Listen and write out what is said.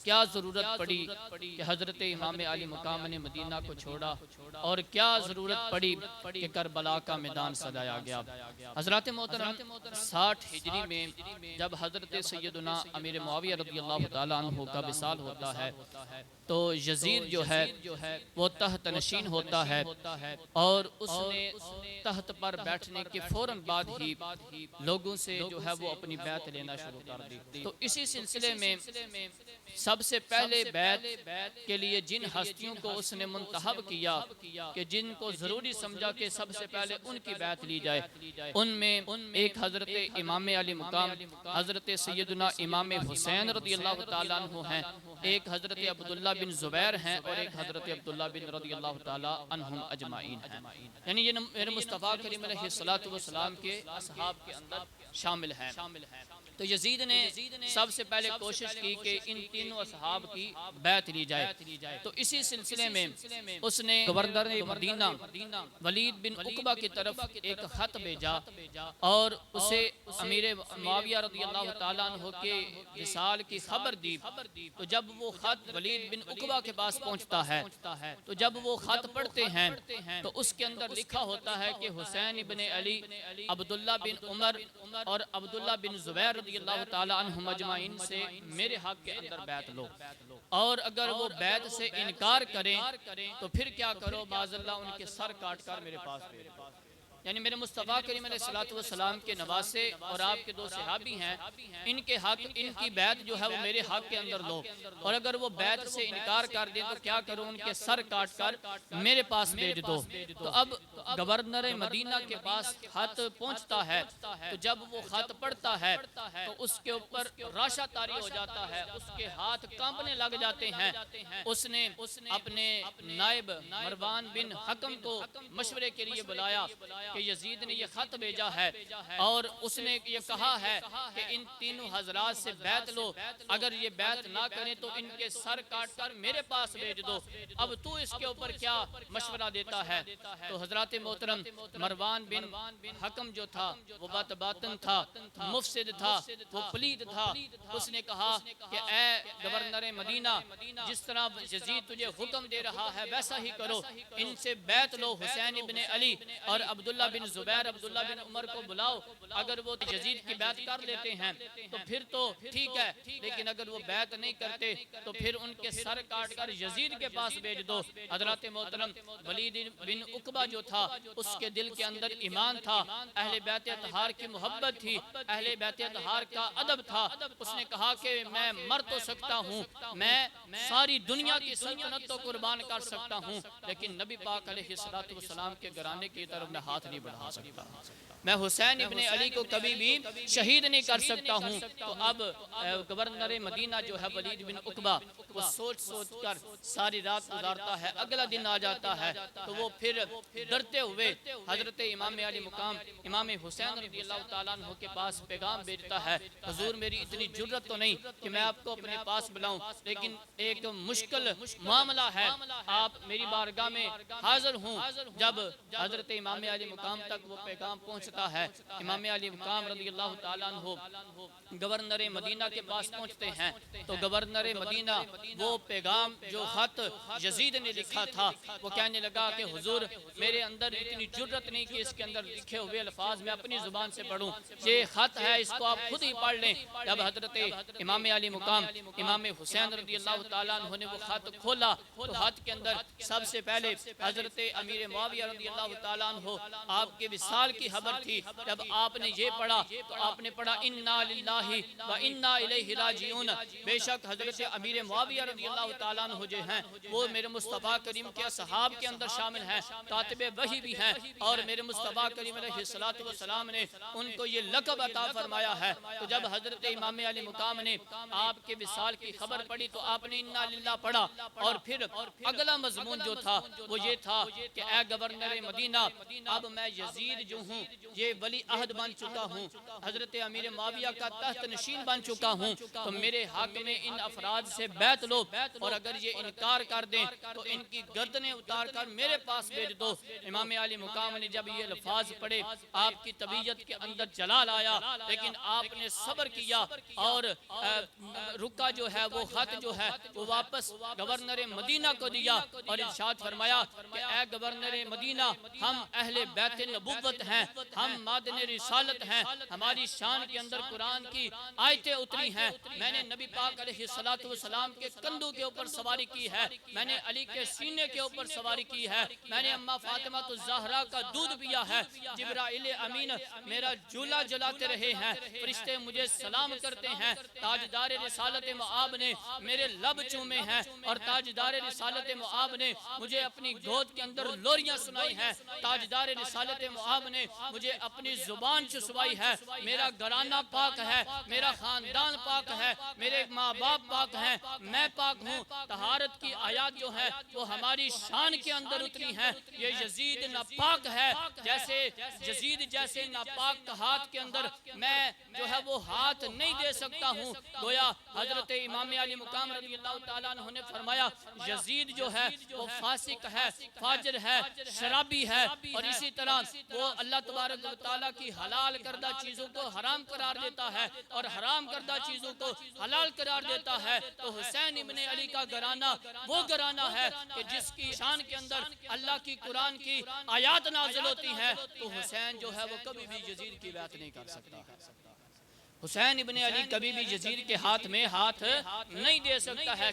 کیا ضرورت پڑی کہ حضرت امام علی مقام نے مدینہ کو چھوڑا اور کیا ضرورت پڑی کہ کربلا کا میدان سجایا گیا۔ حضرات محترم 60 ہجری میں جب حضرت سیدنا امیر معاویہ رضی اللہ تعالیٰ عنہ کا وصال ہوتا ہے تو یزید جو ہے وہ تحت نشین ہوتا ہے اور اس نے تحت پر بیٹھنے کے فوراً بعد ہی لوگوں سے جو ہے وہ اپنی بیعت لینا شروع کر دی۔ تو اسی سلسلے میں سب سے پہلے بیعت کے لیے جن ہستیوں کو اس نے منتخب کیا کہ جن کو ضروری سمجھا کہ سب سے پہلے ان کی بیعت لی جائے، ان میں ایک حضرت امام علی مقام حضرت سیدنا امام حسین رضی اللہ تعالیٰ عنہ ہیں، ایک حضرت عبداللہ بن زبیر ہیں اور ایک حضرت عبداللہ بن رضی اللہ تعالیٰ عنہم اجمعین ہیں۔ یعنی یہ میرے مصطفیٰ کریم علیہ السلام کے اصحاب کے اندر شامل ہیں۔ تو یزید نے سب سے پہلے کوشش کی کہ ان تینوں اصحاب کی بیعت لی جائے۔ تو اسی سلسلے میں اس نے گورنر مدینہ ولید بن عقبہ کی طرف ایک خط بھیجا اور اسے امیر معاویہ رضی اللہ تعالیٰ عنہ کے وصال کی خبر دی۔ تو جب وہ خط ولید بن عقبہ کے پاس پہنچتا ہے تو جب وہ خط پڑھتے ہیں تو اس کے اندر لکھا ہوتا ہے کہ حسین ابن علی، عبداللہ بن عمر اور عبداللہ بن زبیر رضی اللہ تعالیٰ عنہم اجمعین سے میرے حق کے اندر بیعت لو، اور اگر وہ بیعت سے انکار کریں تو پھر کیا کرو، معاذ اللہ ان کے سر کاٹ کر میرے پاس بھیجو۔ یعنی میرے مصطفیٰ کریم علیہ السلام کے نواسے اور آپ کے دو صحابی ہیں، ان کے حق ان کی بیعت جو ہے وہ میرے حق کے اندر لو، اور اگر وہ بیعت سے انکار کر دیں تو کیا کرو، ان کے سر کاٹ کر میرے پاس بھیج دو۔ تو اب گورنر مدینہ کے پاس خط پہنچتا ہے، تو جب وہ خط پڑھتا ہے تو اس کے اوپر راشا طاری ہو جاتا ہے، اس کے ہاتھ کانپنے لگ جاتے ہیں۔ اس نے اپنے نائب مروان بن حکم کو مشورے کے لیے بلایا کہ یزید نے یہ خط بھیجا ہے اور اس نے یہ کہا ہے کہ ان تینوں حضرات سے بیعت لو، اگر یہ بیعت نہ کریں تو ان کے سر کاٹ کر میرے پاس بھیج دو، اب تو اس کے اوپر کیا مشورہ دیتا ہے؟ تو حضرات محترم مروان بن حکم جو تھا وہ باطن تھا، مفسد تھا، وہ پلید تھا۔ اس نے کہا کہ اے گورنر مدینہ، جس طرح یزید تجھے حکم دے رہا ہے ویسا ہی کرو، ان سے بیعت لو، حسین ابن علی اور عبداللہ بن زبیر، عبداللہ بن عمر کو بلاؤ، اگر وہ یزید کی بیعت کر لیتے ہیں تو پھر تو ٹھیک ہے، لیکن اگر وہ بیعت نہیں کرتے تو پھر ان کے سر کاٹ کر یزید کے پاس بھیج دو۔ حضرات محترم ولید بن عقبہ جو تھا اس کے دل کے اندر ایمان تھا، اہل بیت اطہار کی محبت تھی، اہل بیت اطہار کا ادب تھا۔ اس نے کہا کہ میں مر تو سکتا ہوں، میں ساری دنیا کی سلطنت تو قربان کر سکتا ہوں، لیکن نبی پاک علیہ السلام کے گھرانے کی طرف میں ہاتھ نہیں بڑھا سکتا، میں حسین ابن علی کو کبھی بھی شہید نہیں کر سکتا ہوں۔ تو اب گورنر مدینہ جو ہے ولید بن عقبہ وہ سوچ کر ساری رات گزارتا ہے، اگلا دن آ جاتا ہے تو وہ پھر ڈرتے ہوئے حضرت امام علی مقام امام حسین رضی اللہ تعالیٰ عنہ کے پاس پیغام بھیجتا ہے، حضور میری اتنی جرت تو نہیں کہ میں آپ کو اپنے پاس بلاؤں، لیکن ایک مشکل معاملہ ہے، آپ میری بارگاہ میں حاضر ہوں۔ جب حضرت امام علی مقام تک وہ پیغام پہنچتا ہے، امام علی مقام رضی اللہ تعالیٰ عنہ گورنر مدینہ کے پاس پہنچتے ہیں تو گورنر مدینہ وہ پیغام جو خط یزید نے لکھا تھا وہ کہنے لگا کہ حضور میرے اندر اتنی جرت نہیں کہ اس کے اندر لکھے ہوئے الفاظ میں اپنی زبان سے پڑھوں، یہ خط ہے اس کو آپ خود ہی پڑھ لیں۔ جب حضرت امام علی مقام امام حسین رضی اللہ تعالیٰ عنہ نے وہ خط کھولا تو خط کے اندر سب سے پہلے حضرت امیر معاویہ رضی اللہ تعالیٰ عنہ آپ کے وصال کی خبر تھی۔ جب آپ نے یہ پڑھا تو آپ نے پڑھا انا للہ و انا الیہ راجعون، بے شک حضرت امیر معاویہ رضی اللہ تعالیٰ عنہ جو ہیں وہ میرے مصطفیٰ کریم کے اصحاب کے اندر شامل ہیں، کاتب وحی بھی ہیں، اور میرے مصطفیٰ کریم علیہ السلام نے ان کو یہ لقب عطا فرمایا ہے۔ تو جب حضرت امام علی مقام نے آپ کے وصال کی خبر پڑھی تو آپ نے انا للہ پڑھا، اور پھر اگلا مضمون جو تھا وہ یہ تھا کہ اے گورنر مدینہ، اب میں یزید جو ہوں یہ ولی عہد بن چکا ہوں، حضرت امیر معاویہ کا تحت نشین بن چکا ہوں، تو میرے حق میں ان افراد سے بیعت بیعت لو اور اگر یہ انکار کر دیں تو ان کی گردنیں اتار کر میرے پاس بھیج دو۔ امام علی مقام نے جب یہ الفاظ پڑھے آپ کی طبیعت کے اندر جلال آیا، لیکن آپ نے صبر کیا اور رکا جو ہے وہ خط جو ہے وہ واپس گورنر مدینہ کو دیا اور ارشاد فرمایا کہ اے گورنر مدینہ، ہم اہل بیت نبوت ہیں، ہم مادن رسالت ہیں، ہماری شان کے اندر قرآن کی آیتیں اتری ہیں، میں نے نبی پاک علیہ السلام کے کندھوں کے اوپر سواری کی ہے، میں نے علی کے سینے کے اوپر سواری کی ہے، میں نے اماں فاطمہ الزہرا کا دودھ پیا ہے، جبرائیل امین میرا جھولا جلاتے رہے ہیں، فرشتے مجھے سلام کرتے ہیں، تاجدار رسالت مآب نے میرے لب چومے ہیں اور تاجدار رسالت مآب نے مجھے اپنی گود کے اندر لوریاں سنائی ہیں، تاجدار رسالت مآب نے مجھے اپنی زبان چسوائی ہے، میرا گھرانہ پاک ہے، میرا خاندان پاک ہے، میرے ماں باپ پاک ہیں، میں پاک ہوں۔ طہارت کی آیات جو ہے وہ ہماری شان کے اندر اتری ہیں۔ یہ یزید ناپاک ہے، جیسے یزید جیسے ناپاک ہاتھ کے اندر میں جو ہے وہ ہاتھ نہیں دے سکتا ہوں۔ گویا حضرت امام علی مقام رضی اللہ تعالیٰ عنہ نے فرمایا یزید جو ہے وہ فاسق ہے، فاجر ہے، شرابی ہے، اور اسی طرح وہ اللہ تبارک و تعالیٰ کی حلال کردہ چیزوں کو حرام قرار دیتا ہے اور حرام کردہ چیزوں کو حلال قرار دیتا ہے۔ تو حسین ابن علی کا گھرانہ وہ گھرانہ ہے کہ جس کی شان کے اندر اللہ کی قرآن کی آیات نازل ہوتی ہیں، تو حسین جو ہے وہ کبھی بھی یزید کی بیعت نہیں کر سکتا۔ حسین ابن علی کبھی بھی یزید کے ہاتھ میں ہاتھ نہیں دے سکتا ہے۔